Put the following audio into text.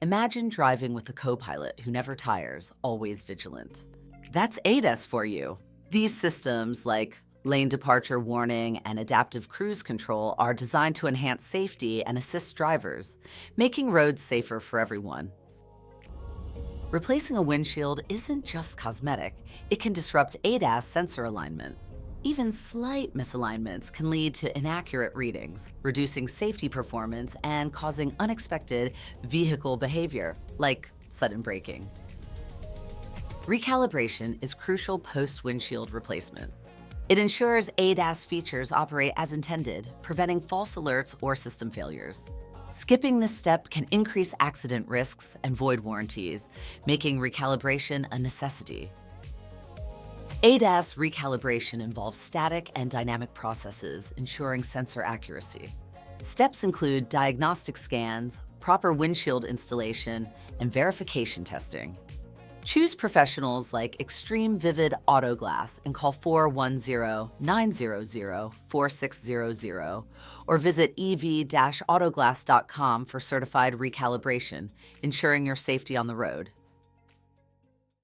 Imagine driving with a co-pilot who never tires, always vigilant. That's ADAS for you. These systems, like lane departure warning and adaptive cruise control, are designed to enhance safety and assist drivers, making roads safer for everyone. Replacing a windshield isn't just cosmetic, it can disrupt ADAS sensor alignment. Even slight misalignments can lead to inaccurate readings, reducing safety performance and causing unexpected vehicle behavior, like sudden braking. Recalibration is crucial post-windshield replacement. It ensures ADAS features operate as intended, preventing false alerts or system failures. Skipping this step can increase accident risks and void warranties, making recalibration a necessity. ADAS recalibration involves static and dynamic processes, ensuring sensor accuracy. Steps include diagnostic scans, proper windshield installation, and verification testing. Choose professionals like Extreme Vivid Auto Glass and call 410-900-4600 or visit ev-autoglass.com for certified recalibration, ensuring your safety on the road.